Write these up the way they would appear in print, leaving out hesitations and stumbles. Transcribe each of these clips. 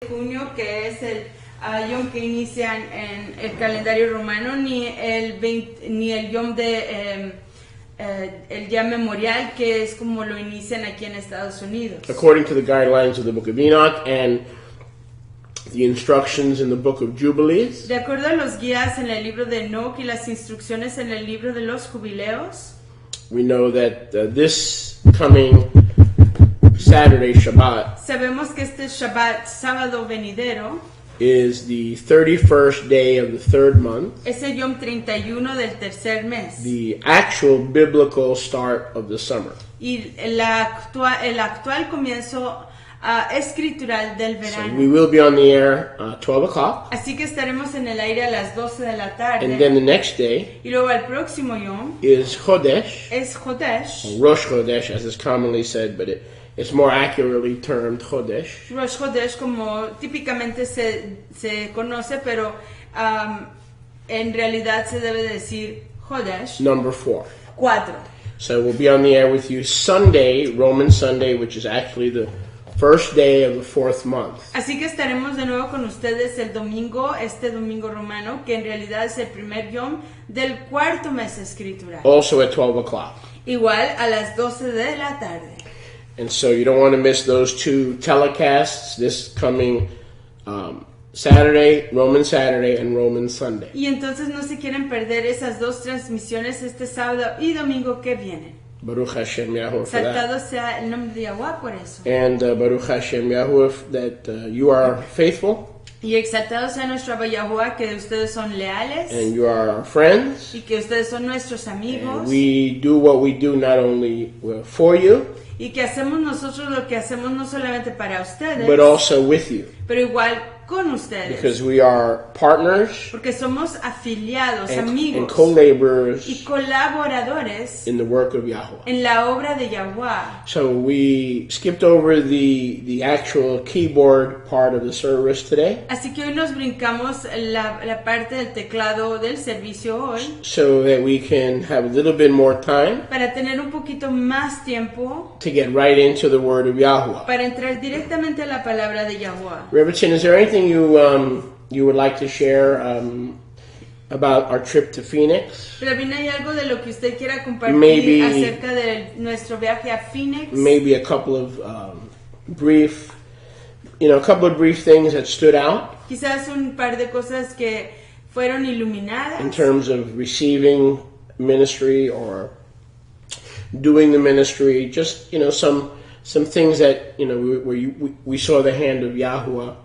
junio, que es el Yom que inicia en el calendario romano, ni el Yom de el día memorial, que es como lo inician aquí en Estados Unidos. According to the guidelines of the Book of Enoch and the instructions in the Book of Jubilees, De acuerdo a los guías en el libro de Enoch y las instrucciones en el libro de los jubileos, we know that this coming Saturday, Shabbat, sabemos que este Shabbat, sábado venidero, is the 31st day of the third month, es el Yom 31 del tercer mes. the actual biblical start of the summer. Y el actual comienzo escritural del So verano. we will be on the air 12 o'clock, Así que estaremos en el aire a las 12 de la tarde. and then the next day Y luego el próximo Yom is Chodesh, es Chodesh. or Rosh Chodesh as is commonly said, but it's more accurately termed Chodesh. Rosh Chodesh, como típicamente se conoce, pero en realidad se debe decir Chodesh. Number 4. 4. So we'll be on the air with you Sunday, Roman Sunday, which is actually the first day of the fourth month. Así que estaremos de nuevo con ustedes el domingo, este domingo romano, que en realidad es el primer Yom del cuarto mes escritural. Also at 12 o'clock. Igual a las 12 de la tarde. And so you don't want to miss those two telecasts this coming Saturday, Roman Saturday, and Roman Sunday. Y entonces no se quieren perder esas dos transmisiones este sábado y domingo que vienen. Baruch Hashem Yahuwah for that. Saltado sea el nombre de Yahweh por eso. And Baruch Hashem Yahuwah that you are faithful Y exaltado sea nuestro Abba Yahuwah, que ustedes son leales and you are our friends. y que ustedes son nuestros amigos. And we do what we do not only for you, Y que hacemos nosotros lo que hacemos no solamente para ustedes, but also with you. pero igual con ustedes. Because we are partners Porque somos afiliados, and amigos co-laborers y colaboradores in the work of Yahweh. en la obra de Yahweh. So we skipped over the actual keyboard part of the service today, Así que hoy nos brincamos la parte del teclado del servicio hoy so that we can have a little bit more time para tener un poquito más tiempo to get right into the word of Yahweh. para entrar directamente a la palabra de Yahweh. Reverend, is there anything you would like to share about our trip to Phoenix? Pero bien, ¿hay algo de lo que usted quiera compartir Maybe- acerca de nuestro viaje a Phoenix? Maybe a couple of brief things that stood out Quizás un par de cosas que fueron iluminadas in terms of receiving ministry or doing the ministry. Just some things that where we saw the hand of Yahuwah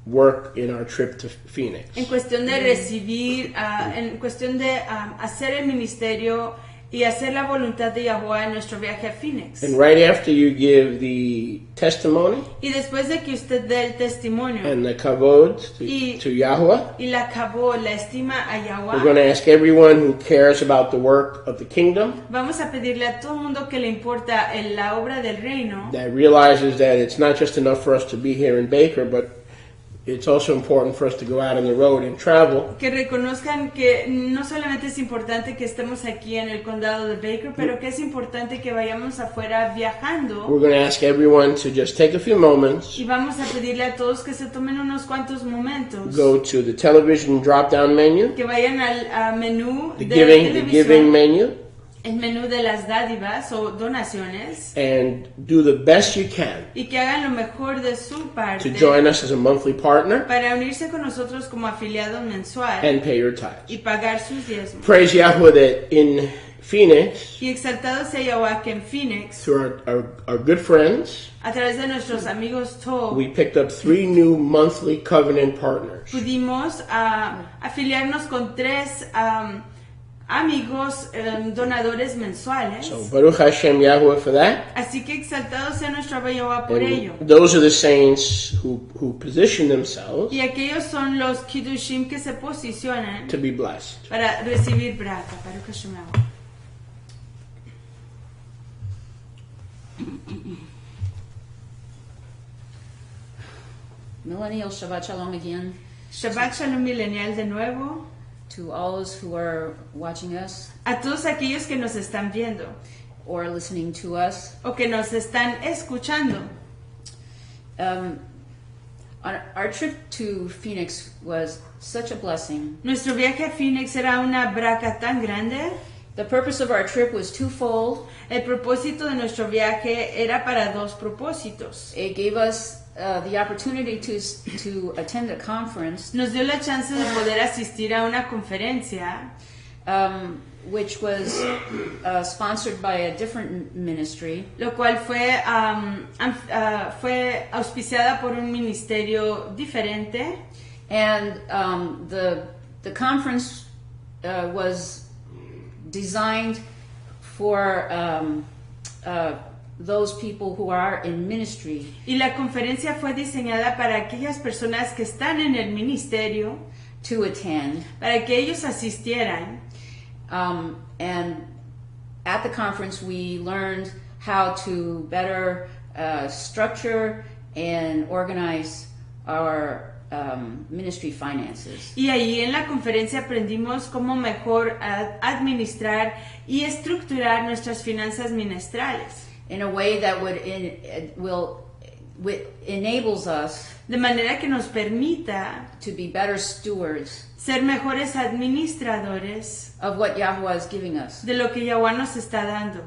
work in our trip to Phoenix. en cuestión de recibir, en cuestión de hacer el ministerio y hacer la voluntad de Yahweh en nuestro viaje a Phoenix. And right after you give the testimony Y después de que usted dé el testimonio and the kavod Y- to Yahuwah, y la acabó, la estima a we're going Yahweh, to ask everyone who cares about the work of the kingdom, vamos a pedirle a todo el mundo que le importa la obra del reino, that realizes that it's not just enough for us to be here in Baker, but it's also important for us to go out on the road and travel. que reconozcan que no solamente es importante que estemos aquí en el condado de Baker, pero que es importante que vayamos afuera viajando. We're going to ask everyone to just take a few moments, Y vamos a pedirle a todos que se tomen unos cuantos momentos, go to the television drop-down menu, que vayan al menú the de giving televisión, menu, el menú de las dádivas o donaciones, and do the best you can y que hagan lo mejor de su parte to join us as a monthly partner para unirse con nosotros como afiliado mensual and pay your tithes. y pagar sus diezmos. Praise Yahweh that in Phoenix, Y exaltado sea Yahweh que en Phoenix, through our good friends, a través de nuestros amigos Tob, we picked up 3 new monthly covenant partners. pudimos afiliarnos con 3 amigos donadores mensuales. So Baruch Hashem Yahweh for that. Así que exaltado sea nuestro Abba Yahweh por ello. And those are the saints who position themselves Y aquellos son los Kiddushim que se posicionan to be blessed. para recibir braca. Baruch Hashem Yahweh. Millennial Shabbat Shalom again Shabbat Shalom milenial de nuevo. to all those who are watching us A todos aquellos que nos están viendo or listening to us. o que nos están escuchando. Our trip to Phoenix was such a blessing. Nuestro viaje a Phoenix era una braca tan grande. The purpose of our trip was twofold. El propósito de nuestro viaje era para dos propósitos. It gave us the opportunity to attend a conference, Nos dio la chance de poder asistir a una conferencia which was sponsored by a different ministry. lo cual fue auspiciada por un ministerio diferente. And the conference was designed for those people who are in ministry. Y la conferencia fue diseñada para aquellas personas que están en el ministerio, To attend. para que ellos asistieran. And at the conference, we learned how to better structure and organize our ministry finances. Y allí en la conferencia aprendimos cómo mejor administrar y estructurar nuestras finanzas ministrales. In a way that enables us De manera que nos permita to be better stewards ser mejores administradores of what Yahuwah is giving us. de lo que Yahweh nos está dando.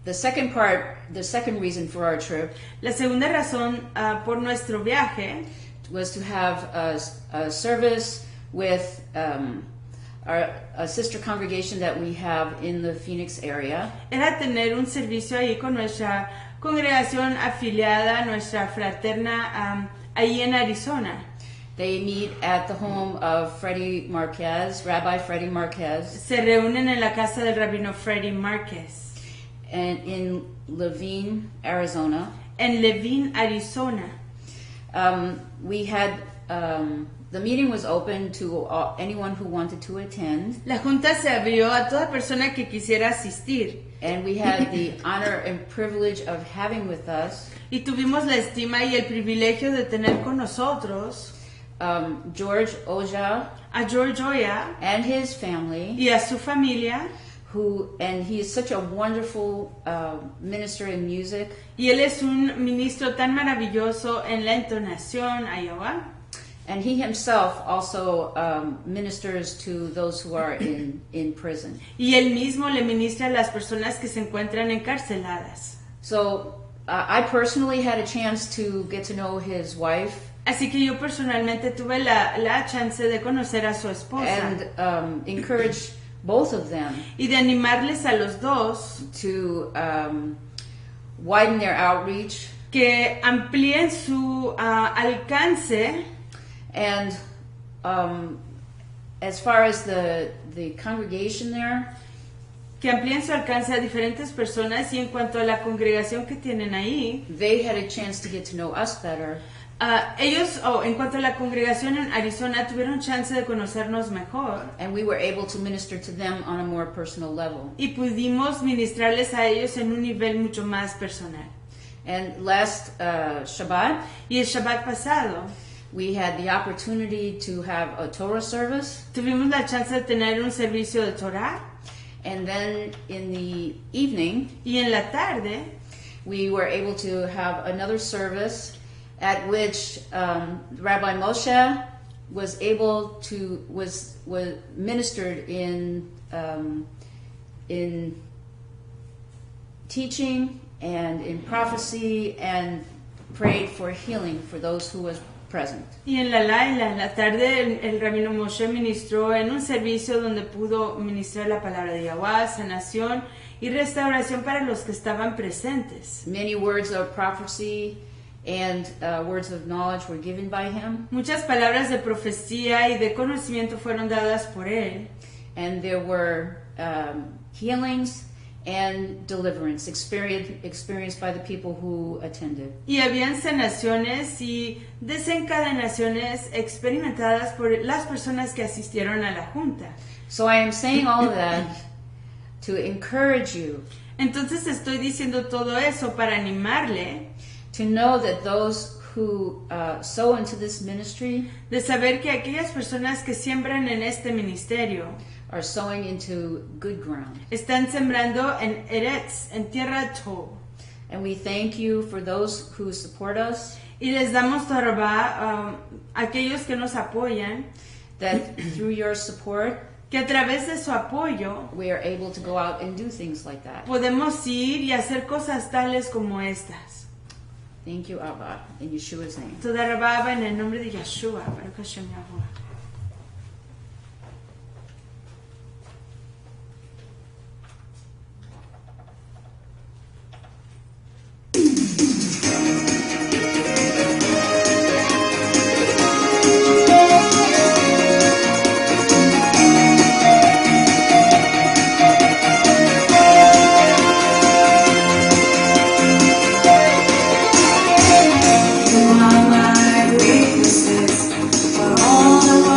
The second reason for our trip La segunda razón por nuestro viaje was to have a service with a sister congregation that we have in the Phoenix area. era tener un servicio ahí con nuestra congregación afiliada, nuestra fraterna, ahí en Arizona. They meet at the home of Rabbi Freddie Marquez, Se reúnen en la casa del rabino Freddie Marquez, and in Levine, Arizona. en Levine, Arizona. We had the meeting was open to anyone who wanted to attend, La junta se abrió a toda persona que quisiera asistir and we had the honor and privilege of having with us y tuvimos la estima y el privilegio de tener con nosotros George Oja a George Oya and his family, y a su familia, and he is such a wonderful minister in music. y él es un ministro tan maravilloso en la entonación, Iowa. And he himself also ministers to those who are in prison. Y él mismo le ministra a las personas que se encuentran encarceladas. So I personally had a chance to get to know his wife Así que yo personalmente tuve la chance de conocer a su esposa and encourage both of them y de animarles a los dos to widen their outreach que amplíen su alcance. and as far as the congregation there, Que amplíen su alcance a diferentes personas, y en cuanto a la congregación que tienen ahí, they had a chance to get to know us better. En cuanto a la congregación en Arizona, tuvieron chance de conocernos mejor And we were able to minister to them on a more personal level. y pudimos ministrarles a ellos en un nivel mucho más personal. And last Shabbat, Y el Shabbat pasado, we had the opportunity to have a Torah service. tuvimos la chance de tener un servicio de Torah, And then in the evening, y en la tarde we were able to have another service at which Rabbi Moshe was ministered in teaching and in prophecy and prayed for healing for those who was present. y en la tarde el rabino Moshe ministró en un servicio donde pudo ministrar la palabra de Yahweh, sanación y restauración para los que estaban presentes. Many words of prophecy and words of knowledge were given by him, Muchas palabras de profecía y de conocimiento fueron dadas por él, and there were healings and deliverance experienced by the people who attended. y habían sanaciones y desencadenaciones experimentadas por las personas que asistieron a la junta. So I am saying all of that to encourage you Entonces estoy diciendo todo eso para animarle to know that those who sow into this ministry de saber que aquellas personas que siembran en este ministerio are sowing into good ground. están sembrando en Eretz, en tierra Tov. And we thank you for those who support us, Y les damos torba a aquellos que nos apoyan, that through your support, que a través de su apoyo we are able to go out and do things like that. podemos ir y hacer cosas tales como estas. Thank you, Abba, in Yeshua's name. Toda rababa en el nombre de Yeshua, Baruch Hashem Yahuwah. You are my weaknesses, for all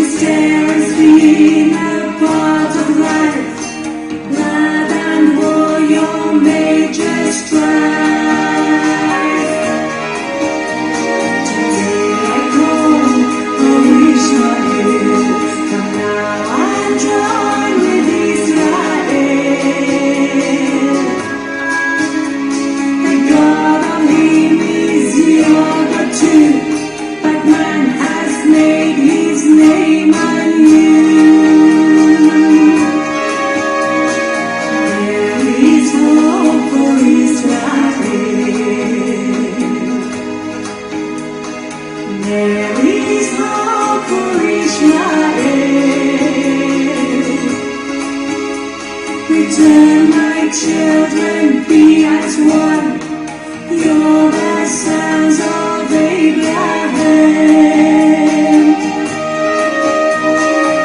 stare as being a part of life. Love and war, your major strife. Today I call, oh Israel, come now and join with Israel. The God of him is your God too, but man has made his name anew. There is hope for Israel. There is hope for Israel. Return, my children, be as one. You're the sons of Abraham.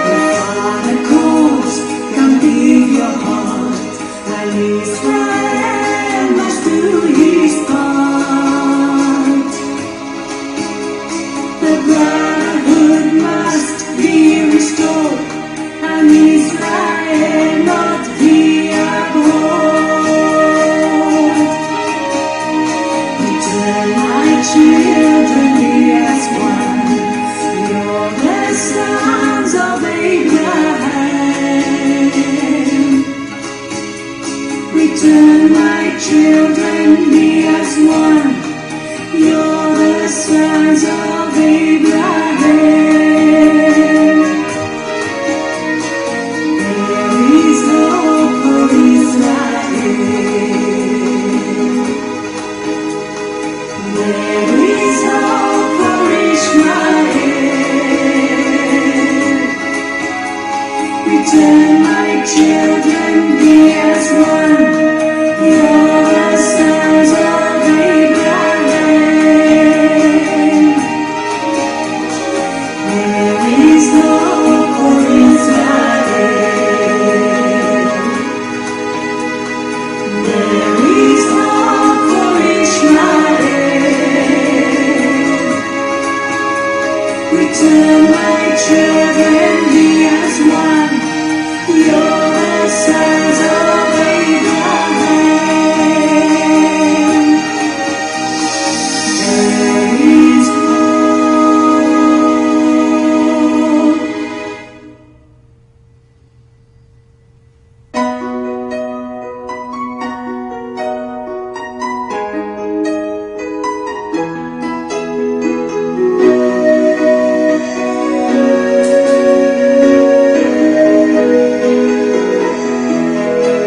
The Father calls, come give your heart, and Israel must do his part. The brotherhood must be restored, and Israel not be abhorred. Return, my children, be as one. You're the sons of Abraham. Return, my children, be as one. You're the sons of Abraham. There is hope for Israel. There is hope for Israel. Return, my children, be as one. You're the sons of Abraham. There is hope for Israel. There is hope for Israel. Return, my children, be as one. You're the sons of Abraham. There is hope.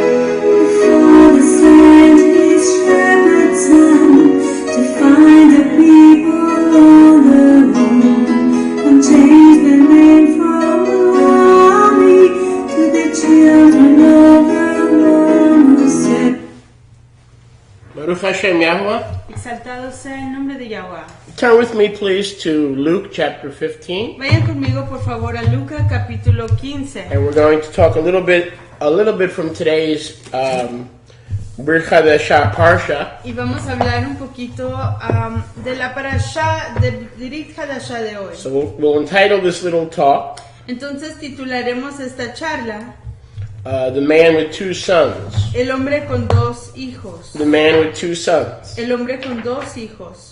Father sent his shepherd son to find the people on the road and change the name from the army to the children of the one who said. Baruch Hashem Yahuwah. Exaltado sea el nombre de Yahweh. Turn with me, please, to Luke chapter 15, Vayan conmigo por favor a Lucas capítulo 15. and we're going to talk a little bit from today's Brit Chadashah Parsha. Y vamos a hablar un poquito de la parashá de Brit Hadashah de hoy. So we'll entitle this little talk, Entonces titularemos esta charla "The Man with Two Sons." El hombre con dos hijos. The man with two sons. El hombre con dos hijos.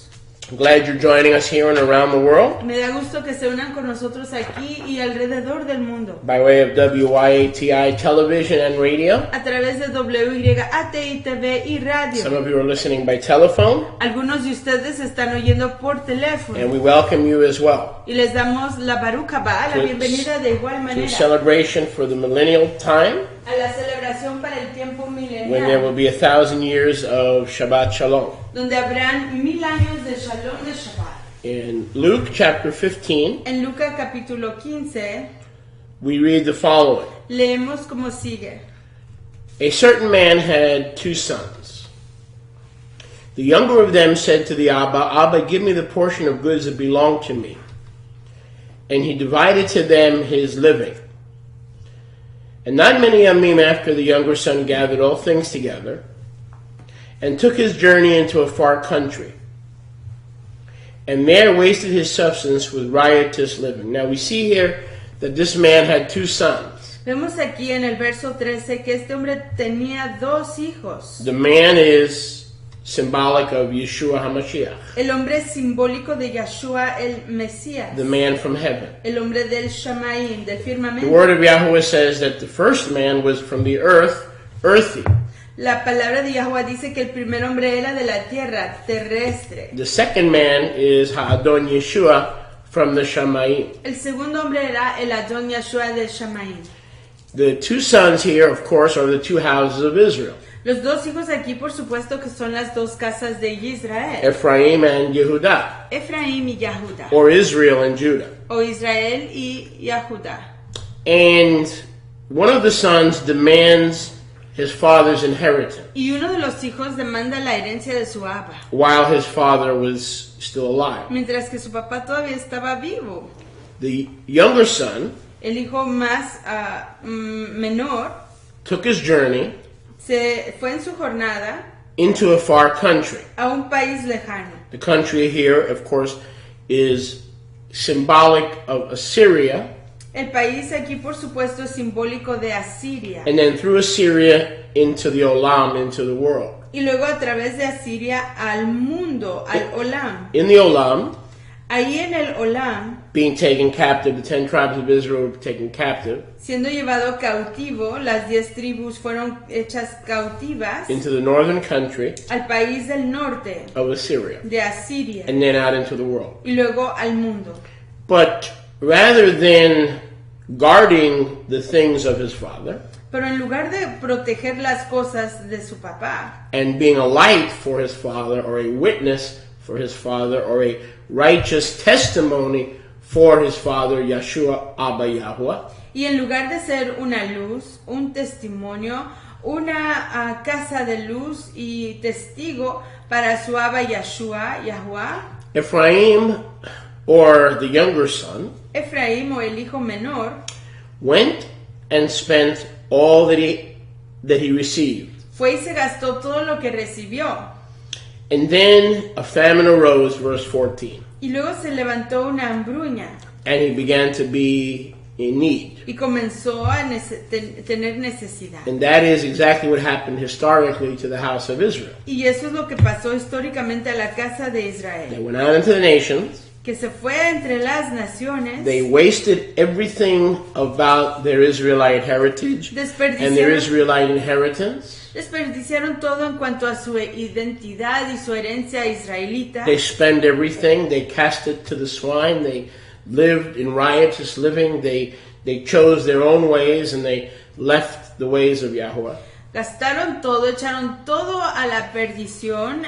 I'm glad you're joining us here and around the world Me da gusto que se unan con nosotros aquí y alrededor del mundo. by way of WYATI television and radio. A través de WYATI TV y radio. Some of you are listening by telephone, Algunos de ustedes están oyendo por teléfono. and we welcome you as well Y les damos la Baruch Haba, la bienvenida de igual to a manera celebration for the millennial time a la celebración para el tiempo when there will milenial, be 1,000 years of Shabbat Shalom. donde habrán 1000 años de Shalom de Shabbat. In Luke chapter 15, En Lucas capítulo 15 we read the following. leemos como sigue. A certain man had two sons. The younger of them said to the Abba, Abba, give me the portion of goods that belong to me. And he divided to them his living. And not many yamim after the younger son gathered all things together and took his journey into a far country. And there wasted his substance with riotous living. Now we see here that this man had two sons. Vemos aquí en el verso 13 que este hombre tenía dos hijos. The man is symbolic of Yeshua HaMashiach, El hombre simbólico de Yeshua el Mesías. the man from heaven. El hombre del Shamaim, del The firmamento. word of Yahweh says that the first man was from the earth, earthy. La palabra de Yahweh dice que el primer hombre era de la tierra, terrestre. The second man is Ha'adon Yeshua from the Shamayim. El segundo hombre era el Adon Yeshua del Shamaim. The two sons here, of course, are the two houses of Israel, Los dos hijos aquí, por supuesto, que son las dos casas de Israel. Ephraim and Yehudah, Efraín y Yahuda. or Israel and Judah. O Israel y Yahuda. And one of the sons demands his father's inheritance Y uno de los hijos demanda la herencia de su abba, while his father was still alive. mientras que su papá todavía estaba vivo. The younger son El hijo más menor took his journey se fue en su jornada into a far country. a un país lejano. The country here, of course, is symbolic of Assyria, El país aquí, por supuesto, es simbólico de Asiria. and then through Assyria into the Olam, into the world. Y luego a través de Asiria al mundo, al Olam. In the Olam, Ahí en el Olam, being taken captive, the 10 tribes of Israel were taken captive siendo llevado cautivo, las 10 tribus fueron hechas cautivas into the northern country al país del norte of Assyria, de Asiria and then out into the world. y luego al mundo. But rather than guarding the things of his father Pero en lugar de proteger las cosas de su papá and being a light for his father, or a witness for his father, or a righteous testimony for his father, Yeshua Abba Yahweh, y en lugar de ser una luz, un testimonio, una casa de luz y testigo para su abba Yeshua, Yahuwah, Ephraim, or the younger son, Efraín o el hijo menor, went and spent all that he received. fue y se gastó todo lo que recibió. And then a famine arose, verse 14, Y luego se levantó una hambruña and he began to be in need. y comenzó a tener necesidad. And that is exactly what happened historically to the house of Israel. Y eso es lo que pasó históricamente a la casa de Israel, They went out into the nations. que se fue entre las naciones, They wasted everything about their Israelite heritage and their Israelite inheritance. desperdiciaron todo en cuanto a su identidad y su herencia israelita. They spent everything. They cast it to the swine. They lived in riotous living. They chose their own ways, and they left the ways of Yahweh. Gastaron todo, echaron todo a la perdición,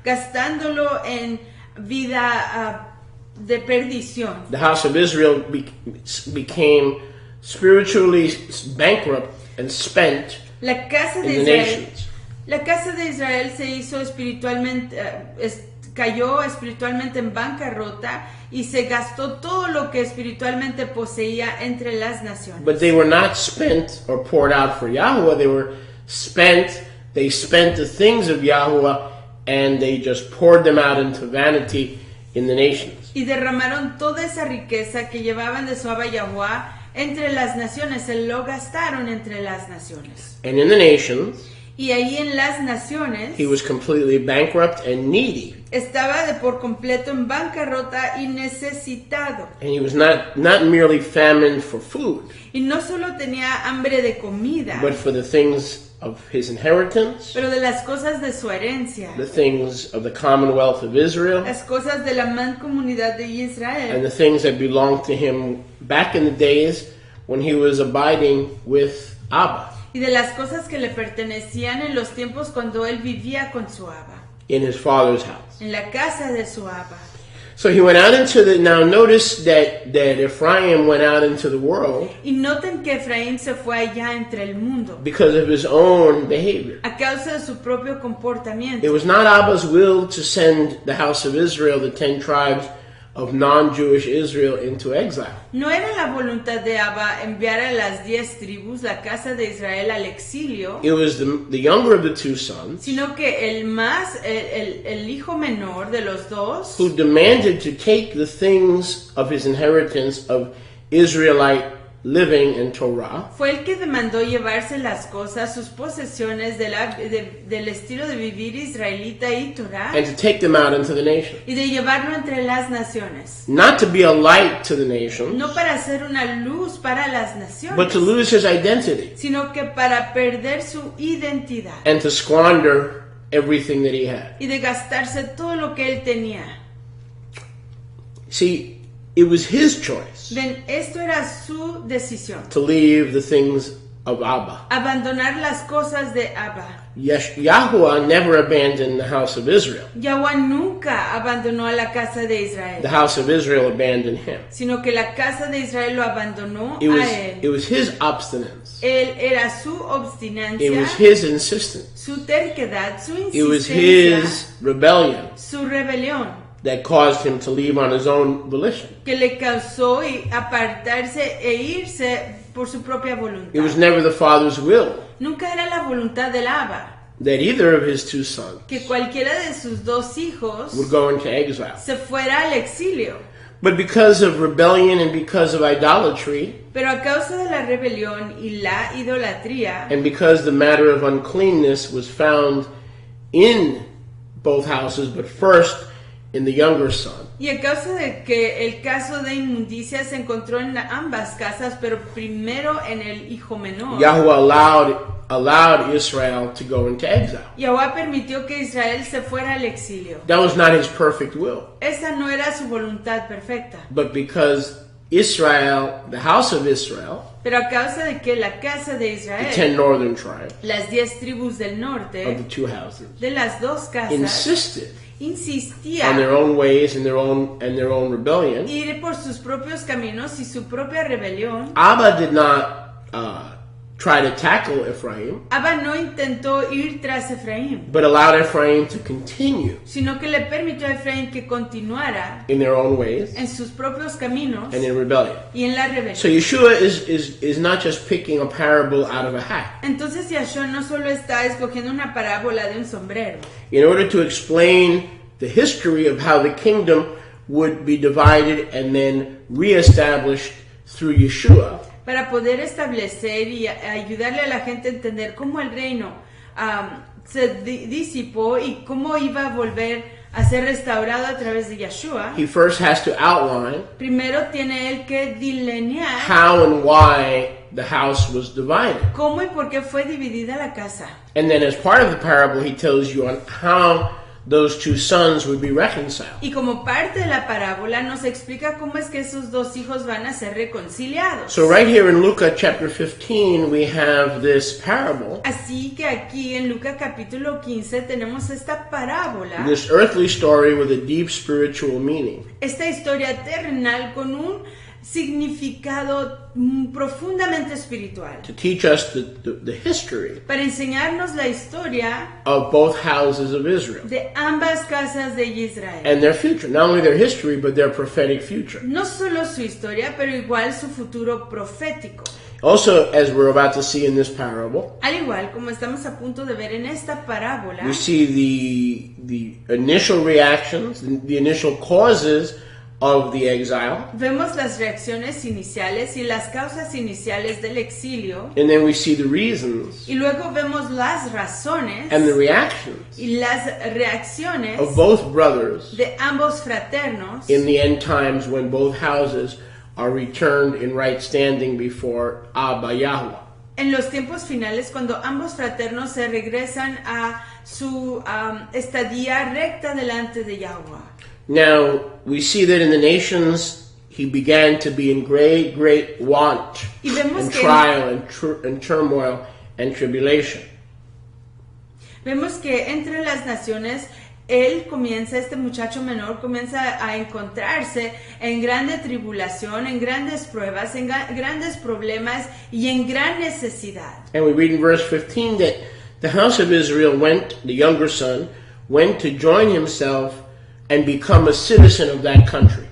gastándolo en vida de perdición. The house of Israel became spiritually bankrupt and spent La casa de in the Israel, nations. la casa de Israel se hizo espiritualmente, cayó espiritualmente en bancarrota y se gastó todo lo que espiritualmente poseía entre las naciones. But they were not spent or poured out for Yahweh. They spent the things of Yahweh, and they just poured them out into vanity in the nations. Y derramaron toda esa riqueza que llevaban de su abba Yahuwah entre las naciones, se lo gastaron entre las naciones. And in the nations, Y ahí en las naciones he was completely bankrupt and needy. estaba de por completo en bancarrota y necesitado. And he was not merely famished for food, Y no solo tenía hambre de comida, but for the things of his inheritance, pero de las cosas de su herencia, the things of the commonwealth of Israel, las cosas de la mancomunidad de and Israel, the things that belonged to him back in the days when he was abiding with Abba y de las cosas que le pertenecían en los tiempos cuando él vivía con su abba, in his father's house. en la casa de su abba. So he went out into the, now notice that Ephraim went out into the world Y noten que Efraín se fue allá entre el mundo because of his own behavior. a causa de su propio comportamiento. It was not Abba's will to send the house of Israel, the 10 tribes of non-Jewish Israel, into exile. No era la voluntad de Abba enviar a las 10 tribus, la casa de Israel, al exilio, It was the younger of the two sons sino que el hijo menor de los dos, who demanded to take the things of his inheritance of Israelite living in Torah, fue el que demandó llevarse las cosas, sus posesiones del estilo de vivir israelita y Torah, and to take them out into the nation. y de llevarlo entre las naciones. Not to be a light to the nations, No para ser una luz para las but to naciones, lose his identity sino que para perder su identidad and to squander everything that he had. y de gastarse todo lo que él tenía. See, it was his choice Ven, esto era su decisión. to leave the things of Abba. Abandonar las cosas de Abba. Yahuwah never abandoned the house of Israel. Yahweh nunca abandonó a la casa de The Israel, house of Israel abandoned him. sino que la casa de Israel lo abandonó It was, a it él. was his obstinance. Él era su It obstinancia, was his insistence. su terquedad, su It was insistencia, his rebellion su rebelión, that caused him to leave on his own volition. que le causó apartarse e irse por su propia It was voluntad. never the father's will Nunca era la voluntad del Abba that either of his two sons que cualquiera de sus dos hijos would go into exile. se fuera al exilio. But because of rebellion and because of idolatry, Pero a causa de la rebelión y la idolatría, and because the matter of uncleanness was found in both houses, but first in the younger son, y a causa de que el caso de inmundicia se encontró en ambas casas, pero primero en el hijo menor, Yahweh allowed Israel to go into exile. Yahweh permitió que Israel se fuera al exilio. That was not his perfect will, Esa no era su voluntad perfecta, but because Israel, the house of Israel, pero a causa de que la casa de the Israel, 10 northern tribes las 10 tribus del of the norte, two houses, de las dos casas, insisted on insistía their own ways and their own rebellion. ir por sus propios caminos y su propia rebelión. Abba did not try to tackle Ephraim, Abba no intentó ir tras Efraín, but allowed Ephraim to continue sino que le permitió a Efraín que continuara in their own ways en sus propios caminos and in rebellion. y en la So rebelión. Yeshua is not just picking a parable out of a hat. Entonces Yahshua no solo está escogiendo una parábola de un sombrero. In order to explain the history of how the kingdom would be divided and then reestablished through Yeshua, Para poder establecer y ayudarle a la gente a entender cómo el reino se disipó y cómo iba a volver a ser restaurado a través de Yahshua, he first has to outline primero tiene él que delinear how and why the house was divided. cómo y por qué fue dividida la casa. And then as part of the parable, he tells you on how those two sons would be reconciled. Y como parte de la parábola nos explica cómo es que esos dos hijos van a ser reconciliados. So right here in Luke chapter 15, we have this parable, Así que aquí en Lucas capítulo 15 tenemos esta parábola, this earthly story with a deep spiritual meaning. esta historia terrenal con un significado profundamente espiritual, To teach us the history para enseñarnos la historia of both houses of Israel de ambas casas de Israel. and their future. Not only their history, but their prophetic future. No solo su historia, pero igual su futuro profético. Also, as we're about to see in this parable, Al igual como estamos a punto de ver en esta parábola, we see the initial reactions, the initial causes of the exile, vemos las reacciones iniciales y las causas iniciales del exilio, and then we see the reasons y luego vemos las razones and the reactions y las reacciones of both brothers de ambos fraternos in the end times when both houses are returned in right standing before Abba Yahweh. en los tiempos finales, cuando ambos fraternos se regresan a su estadía recta delante de Yahweh. Now, we see that in the nations, he began to be in great want Y vemos and que trial and turmoil and tribulation. Vemos que entre las naciones este muchacho menor comienza a encontrarse en grande tribulación, en grandes pruebas, en grandes problemas y en gran necesidad. And we read in verse 15 that the house of Israel the younger son, went to join himself and become a citizen of that country.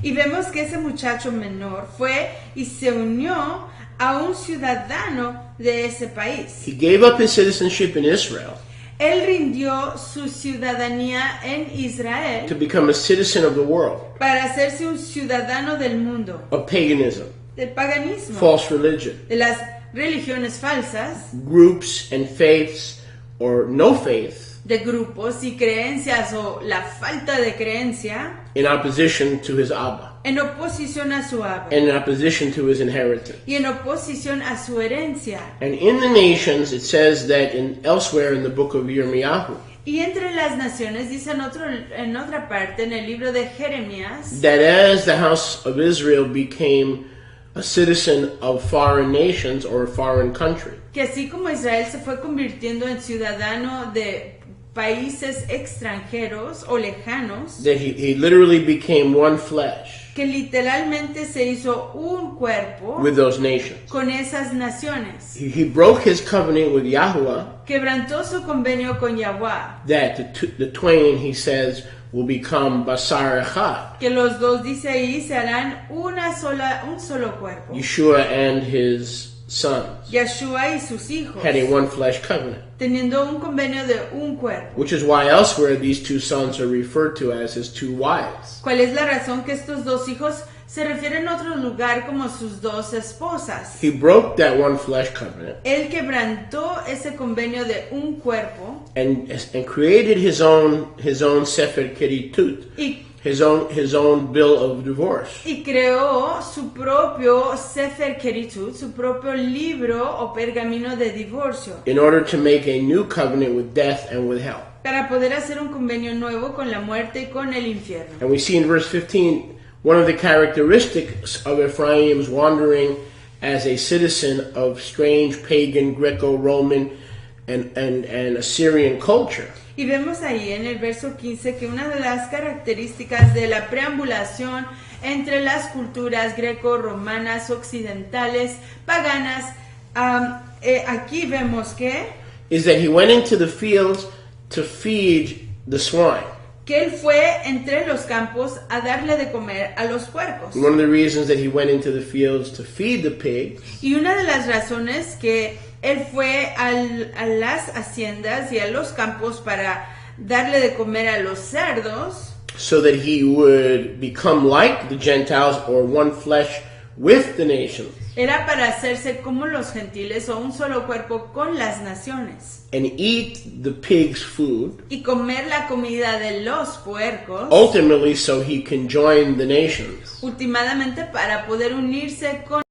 Y vemos que ese muchacho menor fue y se unió a un ciudadano de ese país. He gave up his citizenship in Israel Él rindió su ciudadanía en Israel to become a citizen of the world, para hacerse un ciudadano del mundo, of paganism, del paganismo, false religion, de las religiones falsas, groups and faiths or no faith de grupos y creencias o la falta de creencia in opposition to his Abba en oposición a su Abba and in opposition to his inheritance. y en oposición a su herencia. And in the nations, it says that elsewhere in the book of Yirmiyahu, Y entre las naciones, dice en otra parte, en el libro de Jeremías, that as the house of Israel became a citizen of foreign nations or a foreign country, que así como Israel se fue convirtiendo en ciudadano de países extranjeros o lejanos, that he literally became one flesh que literalmente se hizo un cuerpo with those nations. con esas naciones, He broke his covenant with Yahuwah, quebrantó su convenio con Yahweh, that the twain, he says, will become basar echad, que los dos, dice ahí, se harán un solo cuerpo. Yeshua and his sons Yeshua y sus hijos, had a one flesh covenant, teniendo un convenio de un cuerpo. which is why elsewhere these two sons are referred to as his two wives. ¿Cuál es la razón que estos dos hijos se refieren a otro lugar como sus dos esposas? He broke that one flesh covenant Él quebrantó ese convenio de un cuerpo and created his own Sefer Keritut, y, his own bill of divorce, y creó su propio Sefer Keritut, su propio libro o pergamino de divorcio, in order to make a new covenant with death and with hell. para poder hacer un convenio nuevo con la muerte y con el infierno. And we see in verse 15 one of the characteristics of Ephraim's wandering as a citizen of strange pagan Greco-Roman and Assyrian culture Y vemos ahí en el verso 15 que una de las características de la preambulación entre las culturas greco-romanas, occidentales, paganas, aquí vemos is that he went into the fields to feed the swine. que él fue entre los campos a darle de comer a los puercos. One of the reasons that he went into the fields to feed the pigs Y una de las razones que él fue a las haciendas y a los campos para darle de comer a los cerdos, so that he would become like the Gentiles or one flesh with the nations era para hacerse como los gentiles o un solo cuerpo con las naciones and eat the pigs' food, y comer la comida de los puercos, ultimately so he can join the nations. últimamente para poder unirse con